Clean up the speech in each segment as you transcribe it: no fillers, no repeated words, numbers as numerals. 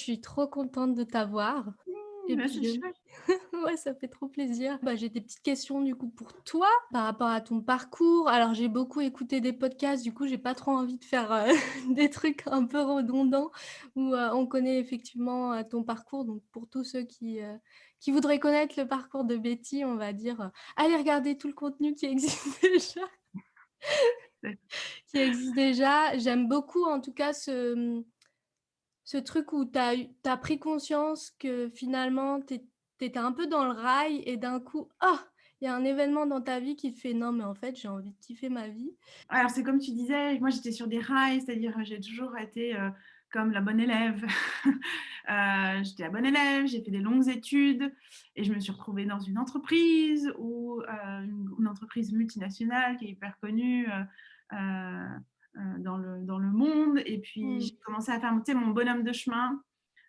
Je suis trop contente de t'avoir et Bah, c'est puis, chouette. ouais, ça fait trop plaisir. Bah, j'ai des petites questions du coup pour toi par rapport à ton parcours. Alors j'ai beaucoup écouté des podcasts, du coup j'ai pas trop envie de faire, des trucs un peu redondants où, on connaît effectivement, ton parcours. Donc pour tous ceux qui voudraient connaître le parcours de Betty, on va dire, allez regarder tout le contenu qui existe déjà Ouais. qui existe déjà. J'aime beaucoup en tout cas ce truc où tu as pris conscience que finalement tu étais un peu dans le rail et d'un coup, ah! Il y a un événement dans ta vie qui te fait: «Non mais en fait, j'ai envie de kiffer ma vie». Alors c'est comme tu disais, moi j'étais sur des rails, c'est-à-dire, j'ai toujours été, comme la bonne élève. J'étais la bonne élève, j'ai fait des longues études et je me suis retrouvée dans une entreprise où, une entreprise multinationale qui est hyper connue, dans le monde et puis Mmh. j'ai commencé à faire, tu sais, mon bonhomme de chemin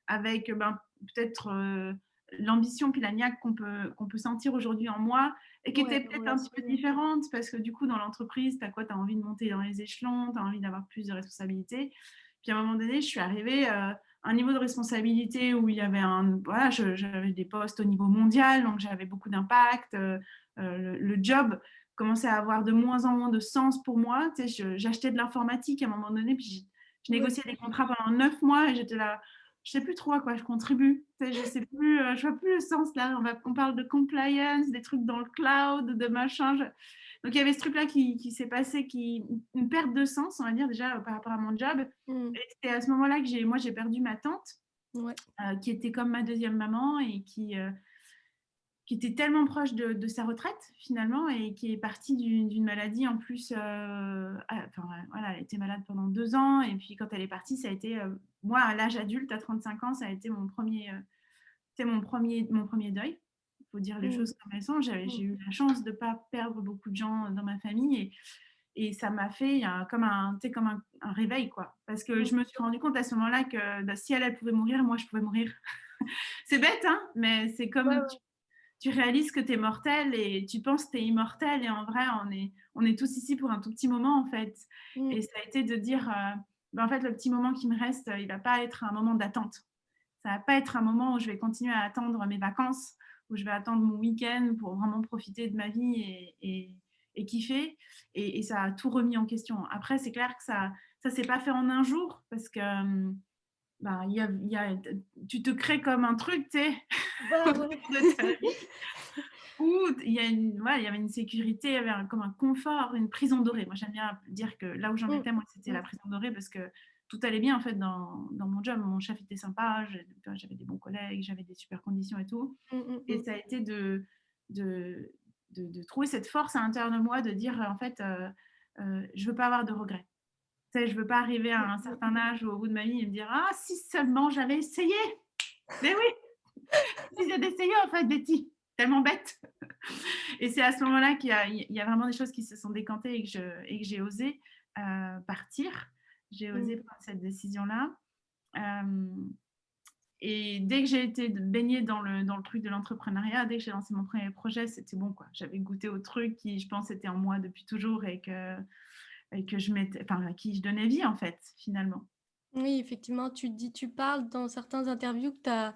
avec, ben, peut-être, l'ambition puis la niaque qu'on peut sentir aujourd'hui en moi et qui Ouais, était peut-être un petit peu relationnel. différente parce que du coup dans l'entreprise, tu as quoi? Tu as envie de monter dans les échelons, tu as envie d'avoir plus de responsabilités. Puis à un moment donné, je suis arrivée, à un niveau de responsabilité où il y avait voilà, j'avais des postes au niveau mondial, donc j'avais beaucoup d'impact, le job commençait à avoir de moins en moins de sens pour moi. Tu sais, j'achetais de l'informatique à un moment donné, puis je Ouais, négociais des contrats pendant 9 mois et j'étais là: «Je sais plus trop à quoi je contribue». Tu sais, je sais plus, je vois plus le sens là. On parle de compliance, des trucs dans le cloud, de machin, donc il y avait ce truc-là qui s'est passé, une perte de sens, on va dire déjà, par rapport à mon job mmh, et c'est à ce moment-là que j'ai perdu ma tante, ouais, qui était comme ma deuxième maman et qui était tellement proche de sa retraite finalement et qui est partie d'une maladie en plus, enfin voilà, elle était malade pendant 2 ans et puis quand elle est partie, ça a été, moi à l'âge adulte, à 35 ans, ça a été mon premier deuil. Il faut dire les mmh, choses comme elles sont. J'ai mmh, eu la chance de ne pas perdre beaucoup de gens dans ma famille et ça m'a fait comme un réveil quoi. Parce que mmh. je me suis rendu compte à ce moment-là que, bah, si elle, elle pouvait mourir, moi je pouvais mourir. C'est bête, hein, mais c'est Ouais, comme ouais. tu réalises que tu es mortel et tu penses que tu es immortel et en vrai, on est tous ici pour un tout petit moment, en fait. Mmh, Et ça a été de dire, bah, en fait, le petit moment qui me reste, il va pas être un moment d'attente. Ça va pas être un moment où je vais continuer à attendre mes vacances, où je vais attendre mon week-end pour vraiment profiter de ma vie et kiffer et ça a tout remis en question. Après, c'est clair que ça s'est pas fait en un jour parce que, bah, il y a tu te crées comme un truc, tu sais, bah, autour ouais. de ta vie où il y avait une sécurité, il y avait comme un confort, une prison dorée. Moi, j'aime bien dire que là où j'en Mmh, étais, moi, c'était la mmh, prison dorée parce que tout allait bien, en fait, dans mon job. Mon chef était sympa, j'avais des bons collègues, j'avais des super conditions et tout mmh, mmh, et mmh. ça a été de de trouver cette force à l'intérieur de moi de dire, en fait, «Je veux pas avoir de regrets». Tu sais, je veux pas arriver à Mmh, un mmh, certain mmh. âge ou au bout de ma vie et me dire: «Ah, si seulement j'avais essayé! Mais oui, si j'avais essayé, en fait, Betty, tellement bête!» Et c'est à ce moment-là qu'il y a vraiment des choses qui se sont décantées et que j'ai osé, partir. J'ai osé Mmh. prendre cette décision-là. Hem et dès que j'ai été baignée dans le truc de l'entrepreneuriat, dès que j'ai lancé mon premier projet, c'était bon, quoi. J'avais goûté au truc qui, je pense, était en moi depuis toujours et que à qui je donnais vie, en fait, finalement. Oui, effectivement, tu parles dans certains interviews que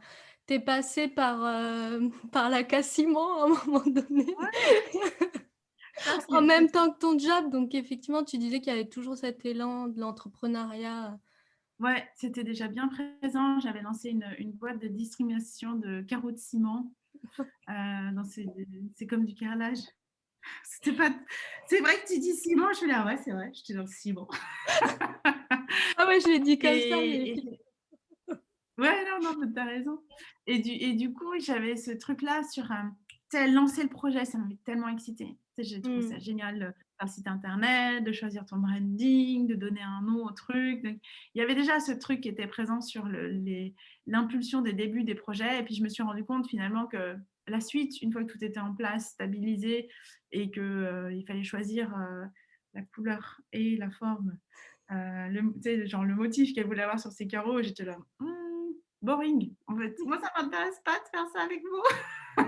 tu es passée par, par la case ciment à un moment donné, Ouais, ça en c'est même temps que ton job, donc effectivement, tu disais qu'il y avait toujours cet élan de l'entrepreneuriat. ouais, c'était déjà bien présent. J'avais lancé une boîte de distribution de carreaux de ciment, dans c'est comme du carrelage. C'était pas C'est vrai que tu dis ciment, je suis là: «Ouais, c'est vrai, j'étais dans le ciment» Ah ouais, je l'ai dit comme ça, mais et ouais, non, non, mais tu as raison et du coup, oui, j'avais ce truc-là sur, tu sais, lancer le projet, ça m'avait tellement excitée. Tu sais, j'ai trouvé mmh, ça génial, de faire le site internet, de choisir ton branding, de donner un nom au truc, donc il y avait déjà ce truc qui était présent sur l'impulsion des débuts des projets et puis je me suis rendu compte finalement que la suite, une fois que tout était en place, stabilisé et que, il fallait choisir, la couleur et la forme, tu sais, genre le motif qu'elle voulait avoir sur ses carreaux, j'étais là: boring, en fait. Moi, ça m'intéresse pas de faire ça avec vous.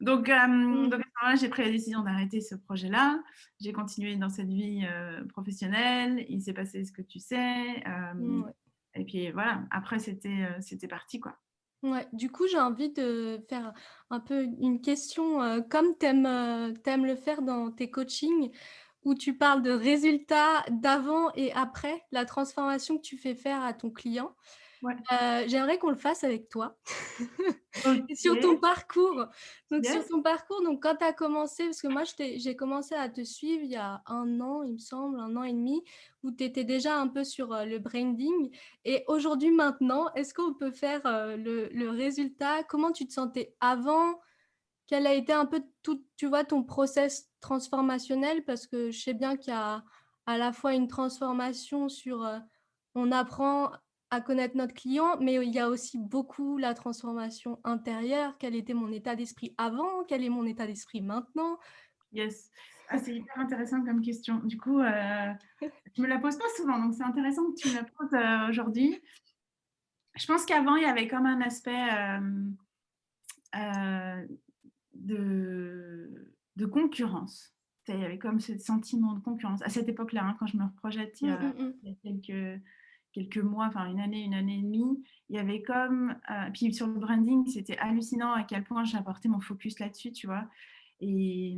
Donc, mmh, à ce moment-là, j'ai pris la décision d'arrêter ce projet-là. J'ai continué dans cette vie, professionnelle. Il s'est passé ce que tu sais, mmh, ouais. Et puis voilà, après c'était parti, quoi. Ouais, du coup, j'ai envie de faire un peu une question, comme tu aimes le faire dans tes coachings, où tu parles de résultats d'avant et après, la transformation que tu fais faire à ton client. Ouais. J'aimerais qu'on le fasse avec toi et sur ton OK. parcours. Donc sur Yes. ton parcours, donc quand tu as commencé parce que moi j'ai commencé à te suivre il y a 1 an, il me semble, 1 an et demi, où tu étais déjà un peu sur, le branding et aujourd'hui, maintenant, est-ce qu'on peut faire, le résultat? Comment tu te sentais avant? Quel a été un peu tout, tu vois, ton process transformationnel? Parce que je sais bien qu'il y a à la fois une transformation sur, on apprend à connaître notre client, mais il y a aussi beaucoup la transformation intérieure. Quel était mon état d'esprit avant? Quel est mon état d'esprit maintenant? Yes. Ah, c'est hyper intéressant comme question. Du coup, je me la pose pas souvent, donc c'est intéressant que tu me la poses, aujourd'hui. Je pense qu'avant, il y avait comme un aspect, heu, de concurrence. Tu sais, il y avait comme ce sentiment de concurrence. À cette époque-là, hein, quand je me reprojette Mmh, mmh mh. il y a quelques mois, enfin une année et demie, il y avait comme, puis sur le branding, c'était hallucinant à quel point j'apportais mon focus là-dessus, tu vois? Et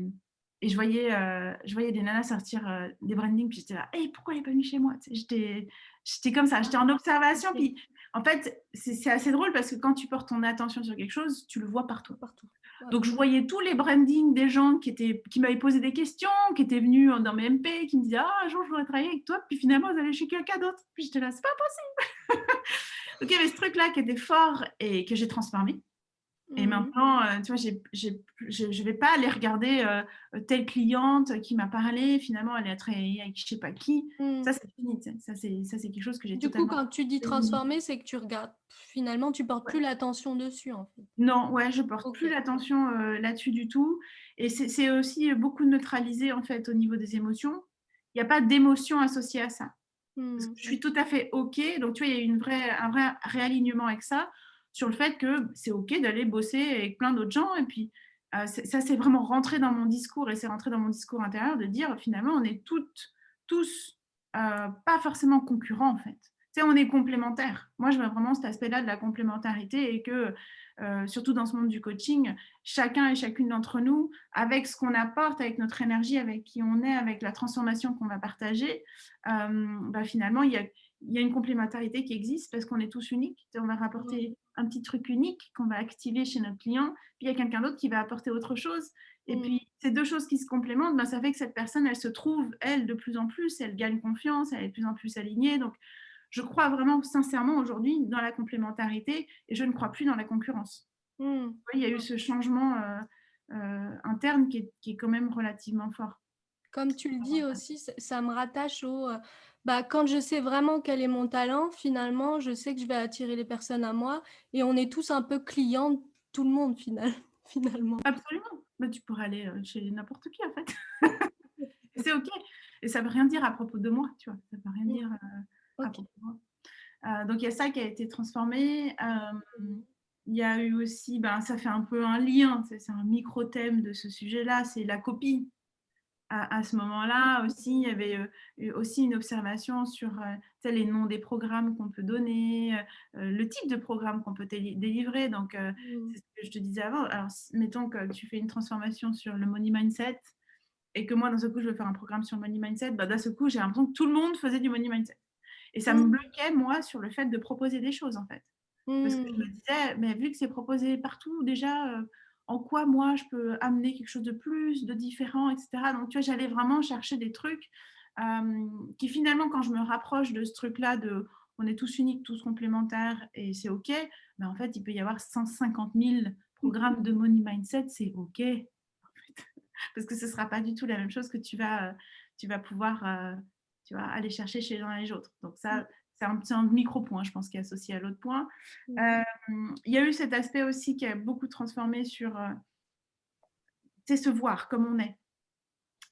je voyais des nanas sortir, des brandings, puis j'étais là: «Hey, pourquoi elle est pas venue chez moi?» Tu sais, j'étais comme ça, j'étais en observation, OK. puis en fait, c'est assez drôle parce que quand tu portes ton attention sur quelque chose, tu le vois partout. Partout. Ouais. Donc je voyais tous les brandings des gens qui m'avaient posé des questions, qui étaient venus dans mes MP, qui me disaient: «Ah, un jour je voudrais travailler avec toi», puis finalement ils allaient chez quelqu'un d'autre. Puis j'étais là: «C'est pas possible!» Donc il y avait ce truc-là qui était fort et que j'ai transformé. Et Mmh. maintenant, tu vois, je vais pas aller regarder, telle cliente qui m'a parlé, finalement elle a travaillé avec je sais pas qui. Mmh. Ça, c'est fini, tu sais. Ça, c'est quelque chose que j'ai Du coup, totalement quand tu dis éliminé. transformer, c'est que tu regardes finalement, tu portes Ouais. plus l'attention dessus, en fait? Non, ouais, je porte plus OK. l'attention, là-dessus du tout et c'est aussi, beaucoup neutralisé, en fait, au niveau des émotions. Il y a pas d'émotion associée à ça. Parce que Mmh. je suis OK. tout à fait OK, donc tu vois, il y a eu un vrai réalignement avec ça, sur le fait que c'est OK d'aller bosser avec plein d'autres gens et puis, c'est vraiment rentré dans mon discours et c'est rentré dans mon discours intérieur de dire: «Finalement, on est toutes, tous, pas forcément concurrents, en fait». Tu sais, on est complémentaires. Moi, je vois vraiment cet aspect-là de la complémentarité et que, surtout dans ce monde du coaching, chacun et chacune d'entre nous, avec ce qu'on apporte, avec notre énergie, avec qui on est, avec la transformation qu'on va partager, bah, finalement, il y a une complémentarité qui existe parce qu'on est tous uniques. On va Mmh. rapporter un petit truc unique qu'on va activer chez notre client, puis il y a quelqu'un d'autre qui va apporter autre chose. Et Mmh. puis, ces deux choses qui se complémentent, ben, ça fait que cette personne, elle se trouve, elle, de plus en plus, elle gagne confiance, elle est de plus en plus alignée. Donc, je crois vraiment sincèrement aujourd'hui dans la complémentarité et je ne crois plus dans la concurrence. Mmh. Oui, il y a eu ce changement interne qui est quand même relativement fort. Comme tu le dis aussi, ça me rattache au, bah, quand je sais vraiment quel est mon talent, finalement, je sais que je vais attirer les personnes à moi et on est tous un peu clients de tout le monde finalement. Absolument. Bah, tu pourrais aller, chez n'importe qui, en fait. Et c'est OK. Et ça veut rien dire à propos de moi, tu vois? Ça veut rien Mmh. dire, à OK. propos de moi. Donc il y a ça qui a été transformé. Mmh. Il y a eu aussi, ben, ça fait un peu un lien, c'est un micro thème de ce sujet-là, c'est la copie. À ce moment-là aussi, il y avait, eu aussi une observation sur, tu sais, les noms des programmes qu'on peut donner, le type de programme qu'on peut délivrer. Donc, Mmh. c'est ce que je te disais avant. Alors, mettons que tu fais une transformation sur le money mindset et que moi, d'un seul coup, je veux faire un programme sur le money mindset, bah, d'un seul coup, j'ai l'impression que tout le monde faisait du money mindset. Et ça me Mmh. bloquait, moi, sur le fait de proposer des choses, en fait. Parce que je me Mmh. disais: «Mais vu que c'est proposé partout déjà, en quoi moi je peux amener quelque chose de plus, de différent?» et cetera. Donc tu vois, j'allais vraiment chercher des trucs, qui finalement quand je me rapproche de ce truc-là de on est tous uniques, tous complémentaires et c'est OK, mais en fait, il peut y avoir 150 000 programmes de money mindset, c'est OK, en fait. Parce que ce ne sera pas du tout la même chose que tu vas pouvoir, tu vois, aller chercher chez les uns et les autres. Donc Mmh. ça, c'est un micro point, je pense, qui est associé à l'autre point. Mmh. Il y a eu cet aspect aussi qui a beaucoup transformé sur, tu sais, se voir comme on est.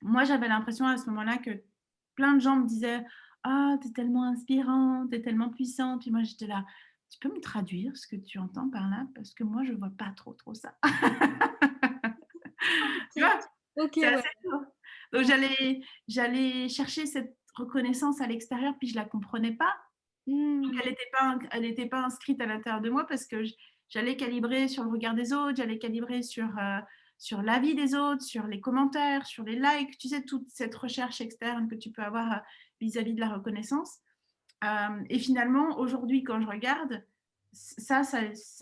Moi, j'avais l'impression à ce moment-là que plein de gens me disaient: «Ah, tu es tellement inspirante, tu es tellement puissante». Puis moi, j'étais là: «Tu peux me traduire ce que tu entends par là? Parce que moi, je vois pas trop ça». Tu OK. vois? OK, C'est ouais. assez dur. Donc Ouais. j'allais chercher cette reconnaissance à l'extérieur, puis je la comprenais pas. Donc Mmh. elle était pas inscrite à l'intérieur de moi parce que j'allais calibrer sur le regard des autres, j'allais calibrer sur l'avis des autres, sur les commentaires, sur les likes, tu sais, toute cette recherche externe que tu peux avoir vis-à-vis de la reconnaissance. Et finalement, aujourd'hui, quand je regarde, ça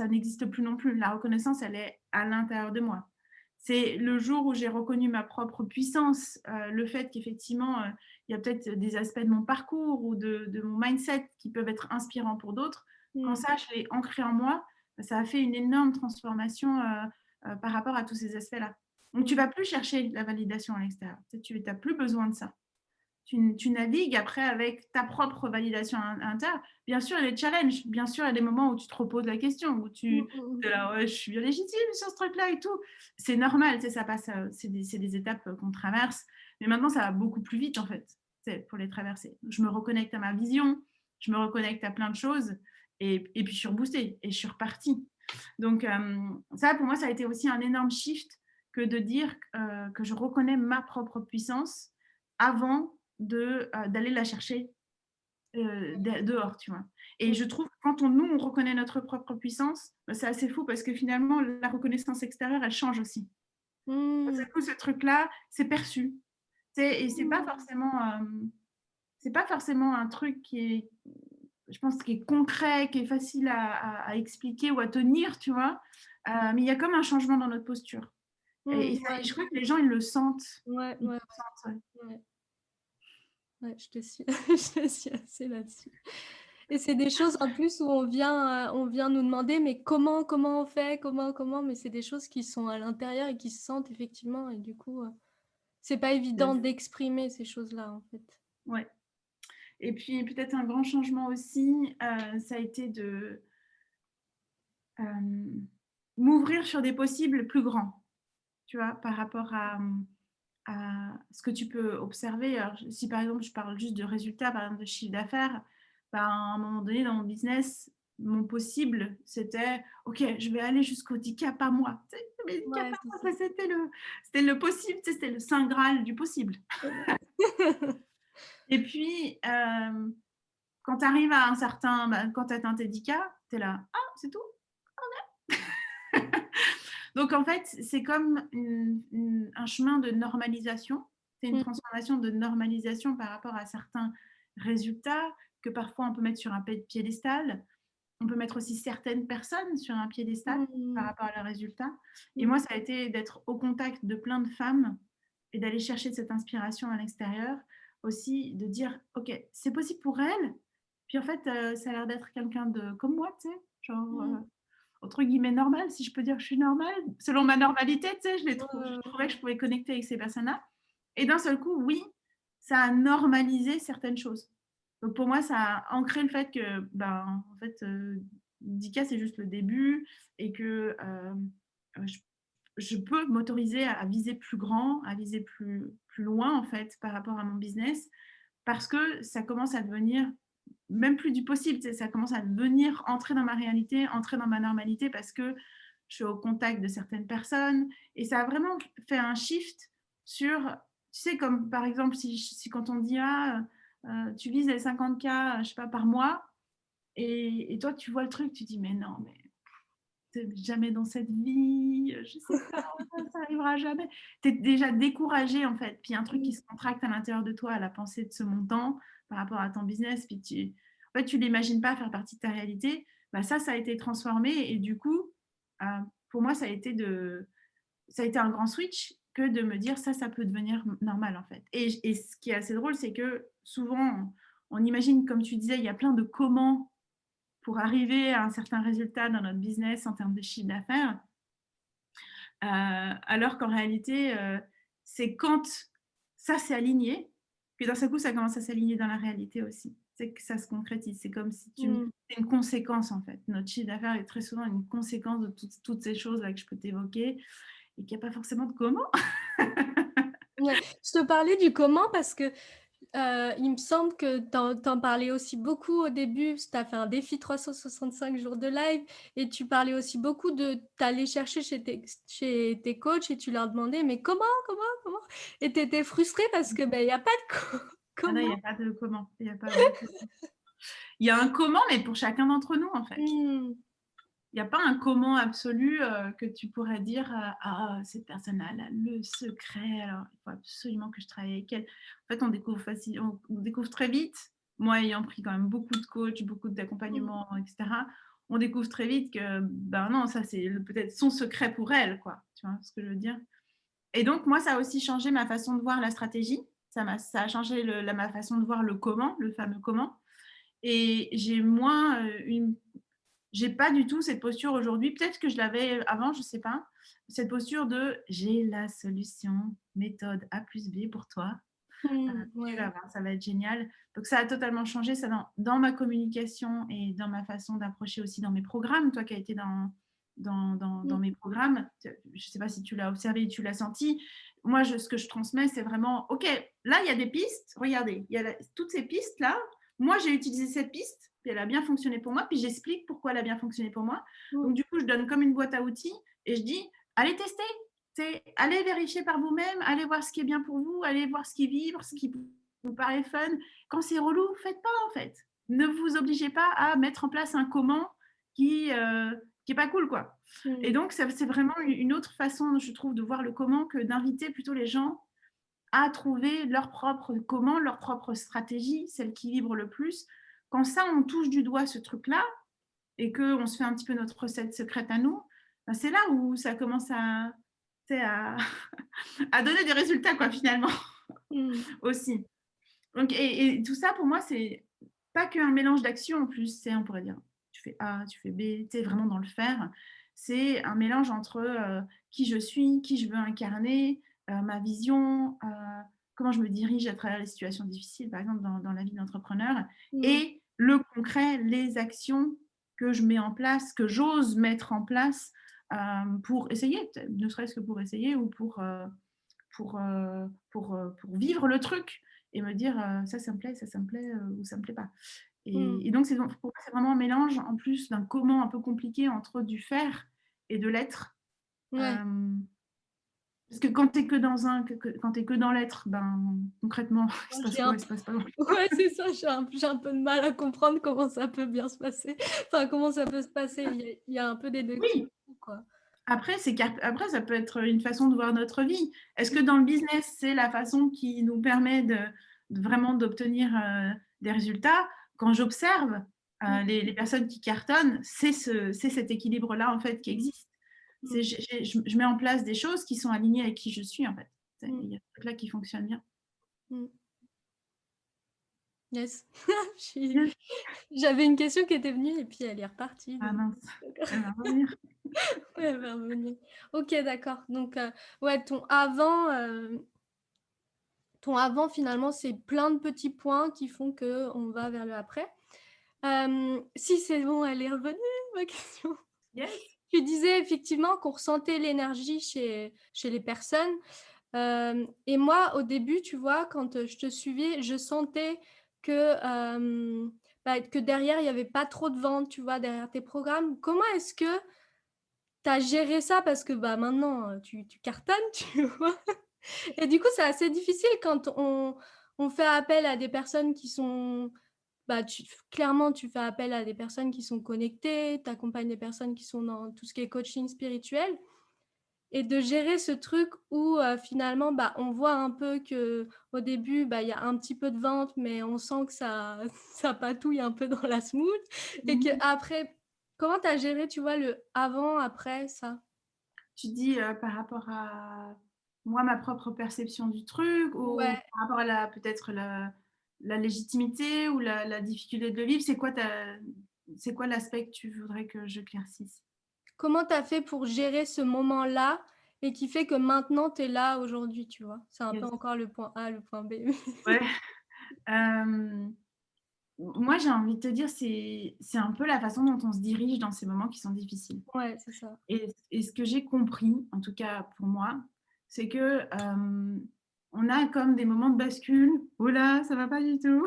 n'existe plus non plus. La reconnaissance, elle est à l'intérieur de moi. C'est le jour où j'ai reconnu ma propre puissance, le fait qu'effectivement, il y a peut-être des aspects de mon parcours ou de mon mindset qui peuvent être inspirants pour d'autres. Quand Mmh. ça, je l'ai ancré en moi, ça a fait une énorme transformation par rapport à tous ces aspects-là. Donc, tu Mmh. vas plus chercher la validation à l'extérieur. Tu n'as plus besoin de ça. Tu navigues après avec ta propre validation interne. Bien sûr, il y a des challenges. Bien sûr, il y a des moments où tu te reposes la question, où Mmh tu mh, mmh. es là, ouais, je suis bien légitime sur ce truc-là et tout. C'est normal, tu sais, ça passe, c'est des étapes qu'on traverse. Mais maintenant, ça va beaucoup plus vite, en fait, pour les traverser. Je me reconnecte à ma vision, je me reconnecte à plein de choses. Et puis, je suis reboostée et je suis repartie. Donc, ça, pour moi, ça a été aussi un énorme shift que de dire que je reconnais ma propre puissance avant d'aller la chercher dehors, tu vois. Et Mmh. je trouve que quand nous, on reconnaît notre propre puissance, bah, c'est assez fou parce que finalement, la reconnaissance extérieure, elle change aussi. Parce Mmh. que ce truc-là, c'est perçu. Et Mmh. c'est pas forcément un truc qui est, je pense, qui est concret, qui est facile à expliquer ou à tenir, tu vois. Mais il y a comme un changement dans notre posture. Et Mmh. ça, et Ouais. je crois que les gens, ils le sentent. Ouais, Ils ouais, le sentent, ouais. ouais. Ouais, je te suis je te suis assez là-dessus. Et c'est des choses en plus où on vient nous demander: «Mais comment on fait? Comment?» mais c'est des choses qui sont à l'intérieur et qui se sentent effectivement et du coup, c'est pas évident Yes. d'exprimer ces choses-là, en fait. Ouais. Et puis peut-être un grand changement aussi, ça a été de m'ouvrir sur des possibles plus grands, tu vois? Par rapport à ce que tu peux observer. Alors, si par exemple je parle juste de résultats, par exemple de chiffre d'affaires, ben, à un moment donné dans mon business, mon possible, c'était: «OK, je vais aller jusqu'au 10K par mois». Tu sais? Mais 10K Ouais, par c'est mois, ça. ça c'était le possible, tu sais? C'était le saint graal du possible. Et puis, quand tu arrives à un certain, bah, quand tu atteins tes 10K, tu es là: «Ah, c'est tout?» Donc en fait, c'est comme un chemin de normalisation. C'est une Mmh. transformation de normalisation par rapport à certains résultats que parfois on peut mettre sur un piédestal. On peut mettre aussi certaines personnes sur un piédestal par Mmh. rapport à leurs résultats. Et Mmh. moi, ça a été d'être au contact de plein de femmes et d'aller chercher cette inspiration à l'extérieur. Aussi de dire: «OK, c'est possible pour elle». Puis en fait, ça a l'air d'être quelqu'un de comme moi, tu sais? Genre, Mmh. entre guillemets «normale», si je peux dire que je suis normale, selon ma normalité, tu sais? Ouais, Je ouais, ouais. trouvais que je pouvais connecter avec ces personnes-là et d'un seul coup, oui, ça a normalisé certaines choses. Donc pour moi, ça a ancré le fait que, ben, en fait, 10K, c'est juste le début et que, je peux m'autoriser à viser plus grand, à viser plus loin, en fait, par rapport à mon business parce que ça commence à devenir même plus du possible, tu sais, ça commence à devenir entrer dans ma réalité, entrer dans ma normalité parce que je suis au contact de certaines personnes et ça a vraiment fait un shift sur, tu sais, comme par exemple, si quand on dit: «Ah, tu vises les 50K, je sais pas, par mois» et toi, tu vois le truc, tu dis: «Mais non, mais jamais dans cette vie, je sais pas, ça arrivera jamais». Tu es déjà découragé en fait, puis il y a un truc qui Mmh. se contracte à l'intérieur de toi à la pensée de ce montant par rapport à ton business, puis en fait, tu l'imagines pas faire partie de ta réalité. Bah, ça a été transformé et du coup, heu, pour moi, ça a été un grand switch que de me dire: «Ça peut devenir normal en fait» et ce qui est assez drôle, c'est que souvent, on imagine, comme tu disais, il y a plein de comment pour arriver à un certain résultat dans notre business en termes de chiffre d'affaires. Alors qu'en réalité, c'est quand ça s'est aligné, que d'un seul coup, ça commence à s'aligner dans la réalité aussi. C'est que ça se concrétise. C'est comme si Mmh. c'est une conséquence en fait. Notre chiffre d'affaires est très souvent une conséquence de toutes ces choses-là que je peux t'évoquer et qu'il n'y a pas forcément de comment. Ouais, je te parlais du comment parce que, il me semble que tu en parlais aussi beaucoup au début, parce que tu as fait un défi 365 jours de live et tu parlais aussi beaucoup de tu chercher chez tes coachs et tu leur demandais: «Mais comment?» et tu étais frustrée parce que, il y a pas de Ah non, il comment. n'y a pas de comment. Il n'y a pas de comment. Il y a un comment, mais pour chacun d'entre nous, en fait. Mmh. Il n'y a pas un comment absolu que tu pourrais dire ah, cette personne-là, elle a le secret, alors il faut absolument que je travaille avec elle. En fait, on découvre très vite, moi ayant pris quand même beaucoup de coach, beaucoup Mmh. d'accompagnement, etc., on découvre très vite que ben non, ça c'est peut-être son secret pour elle, quoi. Tu vois ce que je veux dire? Et donc, moi, ça a aussi changé ma façon de voir la stratégie. Ça a changé ma façon de voir le comment, le fameux comment. Et j'ai moins j'ai pas du tout cette posture aujourd'hui. Peut-être que je l'avais avant, je sais pas. Cette posture de j'ai la solution, méthode A plus B pour toi. Mmh. Tu vas Ouais. voir, ça va être génial. Donc ça a totalement changé ça dans ma communication et dans ma façon d'approcher aussi dans mes programmes. Toi qui as été dans Mmh. mes programmes, je ne sais pas si tu l'as observé, tu l'as senti. Moi, ce que je transmets, c'est vraiment, OK, là, il y a des pistes. Regardez, il y a toutes ces pistes-là. Moi, j'ai utilisé cette piste, puis elle a bien fonctionné pour moi, puis j'explique pourquoi elle a bien fonctionné pour moi. Donc, Mmh. du coup, je donne comme une boîte à outils et je dis, allez tester. Allez vérifier par vous-même, allez voir ce qui est bien pour vous, allez voir ce qui vibre, ce qui vous paraît fun. Quand c'est relou, faites pas en fait. Ne vous obligez pas à mettre en place un comment qui est pas cool quoi. Et Mmh. donc c'est vraiment une autre façon, je trouve, de voir le comment que d'inviter plutôt les gens à trouver leur propre comment, leur propre stratégie, celle qui vibre le plus. Quand ça, on touche du doigt ce truc-là et qu'on se fait un petit peu notre recette secrète à nous, ben c'est là où ça commence à, à donner des résultats quoi finalement Mmh. aussi. Donc, et tout ça, pour moi, c'est pas qu'un mélange d'actions en plus. C'est, on pourrait dire, tu fais A, tu fais B, tu es vraiment dans le faire. C'est un mélange entre qui je suis, qui je veux incarner, ma vision, comment je me dirige à travers les situations difficiles, par exemple, dans la vie d'entrepreneur, Mmh. et le concret, les actions que je mets en place, que j'ose mettre en place pour essayer, ne serait-ce que pour essayer ou pour vivre le truc et me dire ça me plaît ou ça me plaît pas. Mmh. Et donc, pour moi, c'est vraiment un mélange en plus d'un comment un peu compliqué entre du faire et de l'être. Ouais. Parce que quand tu es que dans quand tu es que dans l'être, ben, concrètement, il Moi, se passe j'ai quoi? un Il se passe pas grand Ouais, c'est ça, j'ai un peu de mal à comprendre comment ça peut bien se passer. Enfin, comment ça peut se passer. Il y a un peu des 2 qui Oui, font, quoi. après, après, ça peut être une façon de voir notre vie. Est-ce que dans le business, c'est la façon qui nous permet vraiment d'obtenir des résultats? Quand j'observe Mmh. les personnes qui cartonnent, c'est cet équilibre-là en fait qui Mmh. existe. Mmh. Je mets en place des choses qui sont alignées avec qui je suis en fait. Mmh. Il y a ce truc-là qui fonctionne bien. Mmh. Yes. J'ai Yes. J'avais une question qui était venue et puis elle est repartie, Ah donc mince, d'accord. elle va revenir. Ouais, elle va revenir. OK, d'accord. Donc, ouais, ton avant finalement, c'est plein de petits points qui font qu'on va vers le après. Si c'est bon, elle est revenue, ma question. Yes. Tu disais effectivement qu'on ressentait l'énergie chez les personnes. Et moi, au début, tu vois, quand, je te suivais, je sentais que, que derrière, il y avait pas trop de ventes, tu vois, derrière tes programmes. Comment est-ce que tu as géré ça? Parce que, bah, maintenant, tu cartonnes, tu vois? Et du coup, c'est assez difficile quand on fait appel à des personnes qui sont, clairement, tu fais appel à des personnes qui sont connectées, tu accompagnes des personnes qui sont dans tout ce qui est coaching spirituel. Et de gérer ce truc où, finalement, on voit un peu qu'au début, il y a un petit peu de vente, mais on sent que ça ça patouille un peu dans la semoule et Mhm. qu'après comment tu as géré, tu vois, le avant, après ça? Tu dis par rapport à moi, ma propre perception du truc, ou Ouais, par rapport à peut-être la légitimité ou la difficulté de le vivre, c'est quoi l'aspect que tu voudrais que je claircisse? comment tu as fait pour gérer ce moment-là et qui fait que maintenant tu es là aujourd'hui, tu vois? C'est un peu Yes. encore le point A, le point B. Ouais. Euh, Moi, j'ai envie de te dire, c'est un peu la façon dont on se dirige dans ces moments qui sont difficiles. Ouais, c'est ça. Et ce que j'ai compris, en tout cas pour moi, c'est que on a comme des moments de bascule. Oh là, ça va pas du tout.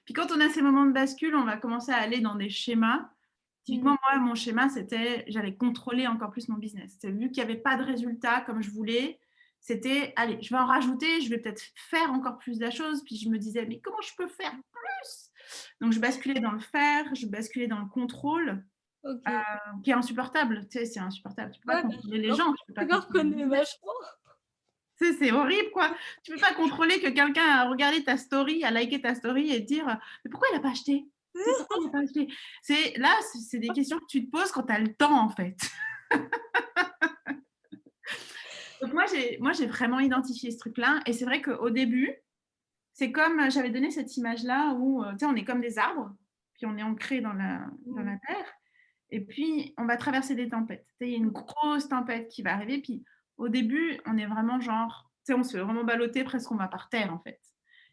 Puis quand on a ces moments de bascule, on va commencer à aller dans des schémas. Mmh. Typiquement, moi, mon schéma, c'était j'allais contrôler encore plus mon business. Vu qu'il n'y avait pas de résultat comme je voulais, c'était allez, je vais en rajouter, je vais peut-être faire encore plus de choses. Puis je me disais, mais comment je peux faire plus? Donc, je basculais dans le faire, je basculais dans le contrôle, OK. qui est insupportable. Tu sais, c'est insupportable. Tu peux pas Ouais, bah, contrôler les gens, tu peux pas je me contrôler le reconnais business. vachement. Tu sais, c'est horrible, quoi. Tu peux pas contrôler que quelqu'un a regardé ta story, a liké ta story et te dire: «Mais pourquoi il a pas acheté? Tu sais, pourquoi il a pas acheté?» C'est des questions que tu te poses quand tu as le temps, en fait. Donc moi j'ai vraiment identifié ce truc-là et c'est vrai qu'au début, c'est comme, j'avais donné cette image-là où, tu sais, on est comme des arbres, puis on est ancrés dans Mmh. la terre et puis on va traverser des tempêtes. Tu sais, il y a une grosse tempête qui va arriver, puis au début, on est vraiment genre, tu sais, on se fait vraiment balloter, presque on va par terre, en fait.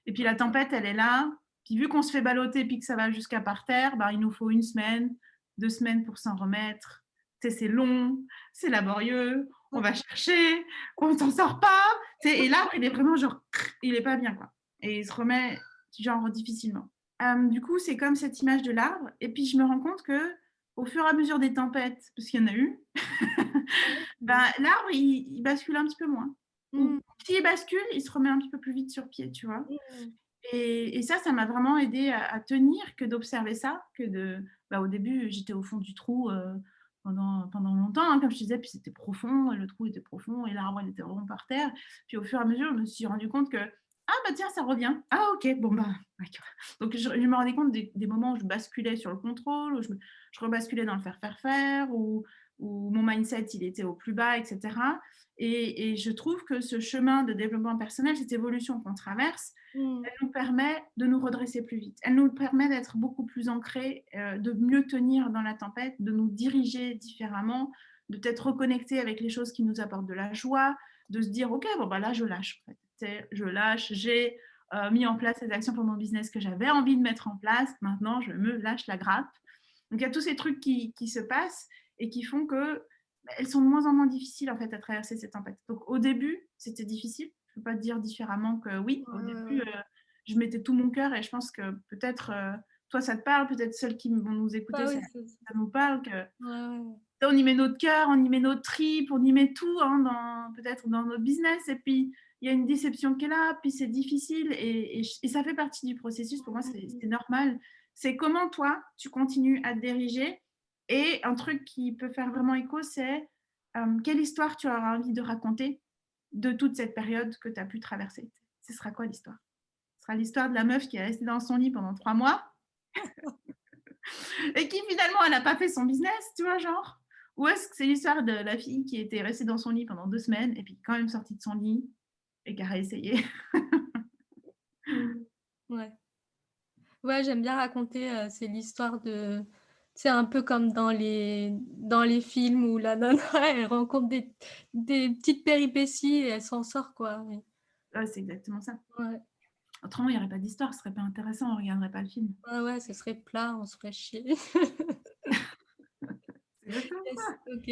Et puis la tempête, elle est là, puis vu qu'on se fait balloter, puis que ça va jusqu'à par terre, bah, il nous faut 1 semaine, 2 semaines pour s'en remettre. Tu sais, c'est long, c'est laborieux, on va chercher, on s'en sort pas, tu sais, et l'arbre, il est vraiment genre, il est pas bien, quoi. Et il se remet genre difficilement. Du coup, c'est comme cette image de l'arbre et puis je me rends compte que au fur et à mesure des tempêtes, parce qu'il y en a eu, Mmh. bah, l'arbre, il bascule un petit peu moins. Ou Mmh. s'il bascule, il se remet un petit peu plus vite sur pied, tu vois? Mmh. Et ça m'a vraiment aidée à tenir que d'observer ça, que de bah, au début, j'étais au fond du trou, pendant longtemps, hein, comme je te disais, puis c'était profond, le trou était profond et l'arbre, il était vraiment par terre. Puis au fur et à mesure, je me suis rendu compte que: «Ah bah tiens, ça revient. Ah OK, bon bah, d'accord». Donc je me rendais compte des moments où je basculais sur le contrôle, où je rebasculais dans le faire, où mon mindset, il était au plus bas et cetera. Et je trouve que ce chemin de développement personnel, cette évolution qu'on traverse, Mmh. elle nous permet de nous redresser plus vite. Elle nous permet d'être beaucoup plus ancrés, de mieux tenir dans la tempête, de nous diriger différemment, de peut-être reconnecter avec les choses qui nous apportent de la joie, de se dire: «OK, bon, bah, là, je lâche, en fait». Tu sais, je lâche, j'ai, mis en place ces actions pour mon business que j'avais envie de mettre en place. Maintenant, je me lâche la grappe. Donc il y a tous ces trucs qui se passent et qui font que, bah, elles sont de moins en moins difficiles, en fait, à traverser ces tempêtes. Donc au début, c'était difficile. Je ne peux pas te dire différemment que oui, au Ouais, ouais, début, ouais. je mettais tout mon cœur et je pense que peut-être, toi, ça te parle, peut-être celles qui vont nous écouter, Bah ça oui, c'est ça. ça nous parle que Ouais, ouais, ouais. on y met notre cœur, on y met notre tripes, on y met tout, hein, peut-être dans notre business et puis il y a une déception qui est là, puis c'est difficile et ça fait partie du processus. Pour moi, Mmh mh. c'est normal. C'est comment toi, tu continues à te diriger et un truc qui peut faire vraiment écho, c'est, quelle histoire tu auras envie de raconter de toute cette période que tu as pu traverser? Ce sera quoi l'histoire? Ce sera l'histoire de la meuf qui est restée dans son lit pendant 3 mois et qui finalement elle a pas fait son business, tu vois, genre? Ou est-ce que c'est l'histoire de la fille qui était restée dans son lit pendant 2 semaines et puis quand même sortie de son lit et qui a réessayé? Mmh. Ouais. Ouais, j'aime bien raconter, c'est l'histoire de c'est un peu comme dans les films où la nana, elle rencontre des petites péripéties et elle s'en sort, quoi, oui. Ouais, c'est exactement ça. Ouais. Autrement, il y aurait pas d'histoire, ce serait pas intéressant, on regarderait pas le film. Ouais, ouais, ce serait plat, on se ferait chier. C'est exactement Et c ça. OK.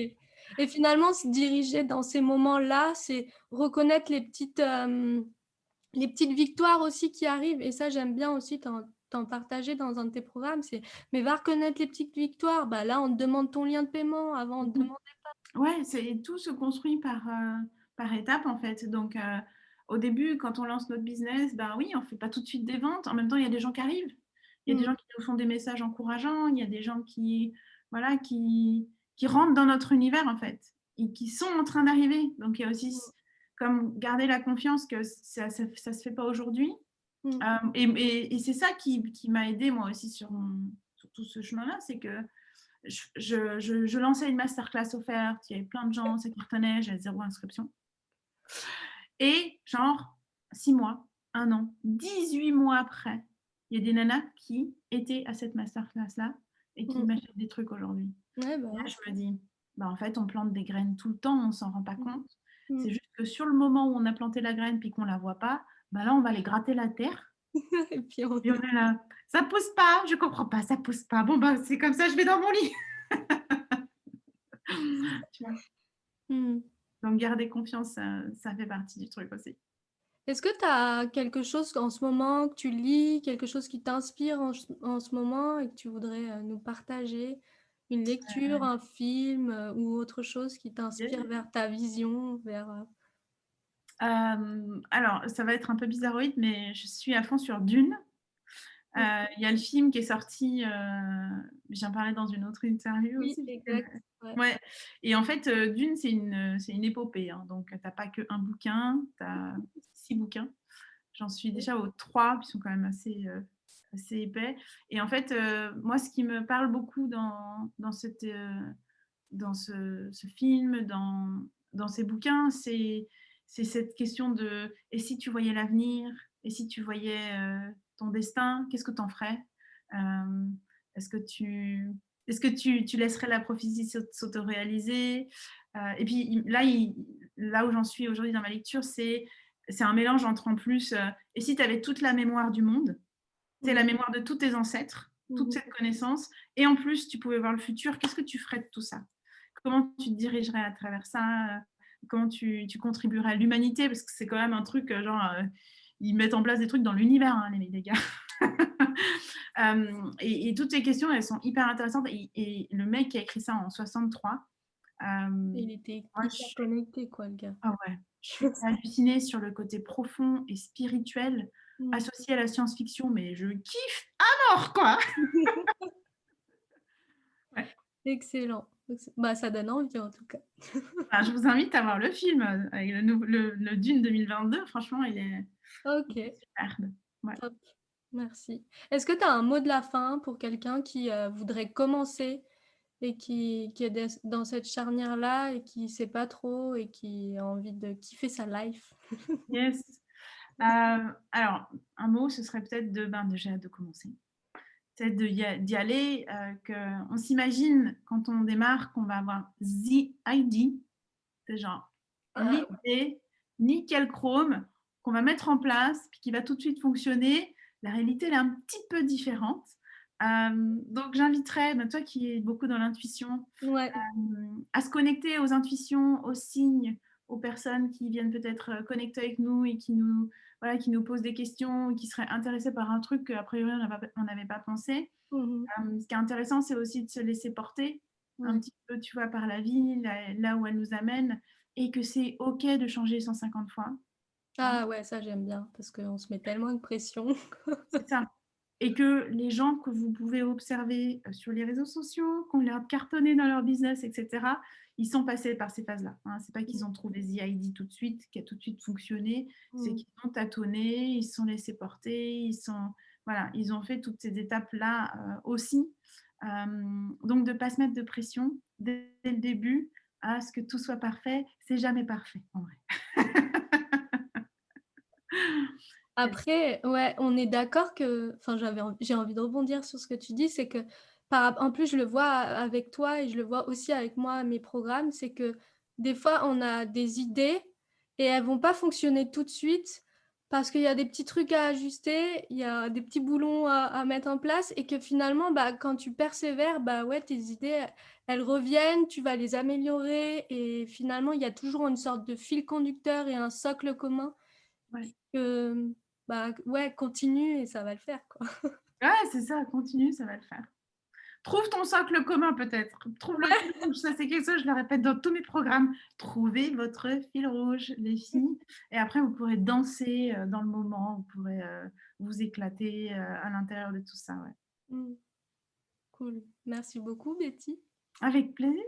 Et finalement, se diriger dans ces moments-là, c'est reconnaître les petites victoires aussi qui arrivent et ça, j'aime bien aussi t'en partager dans un de tes programmes, c'est: «Mais va reconnaître les petites victoires». Bah, là, on te demande ton lien de paiement, avant on te Mmh. demandait Ouais, c'est tout se construit par étapes, en fait. Donc, au début, quand on lance notre business, ben oui, on fait pas tout de suite des ventes. En même temps, il y a des gens qui arrivent. Il y a des mmh, gens qui nous font des messages encourageants. Il y a des gens qui, voilà, qui rentrent dans notre univers, en fait, et qui sont en train d'arriver. Donc, il y a aussi mmh, comme garder la confiance que ça se fait pas aujourd'hui. mmh, Et c'est ça qui m'a aidée, moi aussi, sur tout ce chemin-là, c'est que je lançais une masterclass offerte, il y avait plein de gens, ça cartonnait, j'avais 0 inscription. Et genre 6 mois, 1 an, 18 mois après, il y a des nanas qui étaient à cette masterclass-là et qui mmh. m'achètent des trucs aujourd'hui. Ouais, bah, Et là, ouais. je me dis: «Bah, en fait, on plante des graines tout le temps, on s'en rend pas Mmh. compte. Mmh. C'est juste que sur le moment où on a planté la graine puis qu'on la voit pas, bah, là, on va aller gratter la terre Et puis on et on est là: "Ça pousse pas, je comprends pas, ça pousse pas. Bon, bah, c'est comme ça, je vais dans mon lit." Tu vois? mmh. Donc garder confiance, ça fait partie du truc aussi. Est-ce que tu as quelque chose en ce moment que tu lis, quelque chose qui t'inspire en ce moment et que tu voudrais, nous partager? Une lecture, un film, ou autre chose qui t'inspire vers ta vision, vers, Alors ça va être un peu bizarroïde, mais je suis à fond sur Dune. OK. Il y a le film qui est sorti, j'en parlais dans une autre interview Oui, aussi. exact. Ouais. Ouais, et en fait, Dune, c'est une épopée, hein, donc tu as pas qu'un bouquin, tu as 6 bouquins. J'en suis déjà aux 3, puis ils sont quand même assez épais, et en fait, moi, ce qui me parle beaucoup dans ce film, dans ces bouquins, c'est cette question de: «Et si tu voyais l'avenir? Et si tu voyais, ton destin, qu'est-ce que tu en ferais?» Hem, est-ce que tu laisserais la prophétie s'autoréaliser? Et puis là où j'en suis aujourd'hui dans ma lecture, c'est un mélange entre, en plus, et si tu avais toute la mémoire du monde, c'est la Oui. mémoire de tous tes ancêtres, toute Mmh. cette connaissance, et en plus tu pouvais voir le futur, qu'est-ce que tu ferais de tout ça? Comment tu te dirigerais à travers ça? Comment tu contribuerais à l'humanité? Parce que c'est quand même un truc, ils mettent en place des trucs dans l'univers, hein, les gars. Et toutes ces questions, elles sont hyper intéressantes, et le mec qui a écrit ça en 63, Il était moi je hyper suis connecté quoi, le gars. ah ouais, je suis hallucinée sur le côté profond et spirituel Mmh. associé à la science-fiction, mais je kiffe à mort, quoi! Ouais. Excellent. Bah, ça donne envie en tout cas. Enfin, je vous invite à voir le film, avec le Dune 2022, franchement, il est OK, superbe. Ouais. top, merci. Est-ce que tu as un mot de la fin pour quelqu'un qui, voudrait commencer et qui est dans cette charnière-là et qui sait pas trop et qui a envie de kiffer sa life? Yes. Alors, un mot, ce serait peut-être déjà de commencer. Peut-être d'y aller, qu'on s'imagine quand on démarre qu'on va avoir the ID, c'est genre Ah, l'idée nickel chrome qu'on va mettre en place, puis qui va tout de suite fonctionner. La réalité, elle est un petit peu différente. Donc j'inviterais, toi qui es beaucoup dans l'intuition, ouais. à se connecter aux intuitions, aux signes, aux personnes qui viennent peut-être connecter avec nous et voilà, qui nous posent des questions, qui seraient intéressées par un truc qu'a priori on n'avait pas pensé. Mmh mh. Ce qui est intéressant, c'est aussi de se laisser porter un Ouais. petit peu, tu vois, par la vie, là où elle nous amène, et que c'est OK de changer 150 fois. Hein. Ah ouais, ça j'aime bien parce qu'on se met tellement de pression. C'est ça. Et que les gens que vous pouvez observer sur les réseaux sociaux, qui ont l'air de cartonner dans leur business, etc., ils sont passés par ces phases-là. Hein. C'est pas qu'ils ont trouvé The ID tout de suite, qui a tout de suite fonctionné, c'est Mmh. qu'ils ont tâtonné, ils se sont laissés porter, voilà, ils ont fait toutes ces étapes-là aussi. Donc de ne pas se mettre de pression dès le début à ce que tout soit parfait, c'est jamais parfait en vrai. Après, ouais, on est d'accord que enfin, j'ai envie de rebondir sur ce que tu dis, c'est que en plus, je le vois avec toi et je le vois aussi avec moi, mes programmes, c'est que des fois, on a des idées et elles vont pas fonctionner tout de suite parce qu'il y a des petits trucs à ajuster, il y a des petits boulons à mettre en place et que finalement, bah, quand tu persévères, bah, ouais, tes idées, elles reviennent, tu vas les améliorer et finalement, il y a toujours une sorte de fil conducteur et un socle commun Ouais. que, bah, ouais, continue et ça va le faire, quoi. Ouais, c'est ça, continue, ça va le faire. Trouve ton socle commun peut-être. Trouve le fil rouge. Ça, c'est quelque chose, je le répète dans tous mes programmes. Trouvez votre fil rouge, les filles. Et après, vous pourrez danser dans le moment. Vous pourrez vous éclater à l'intérieur de tout ça. Ouais. Mmh, cool. Merci beaucoup, Betty. Avec plaisir.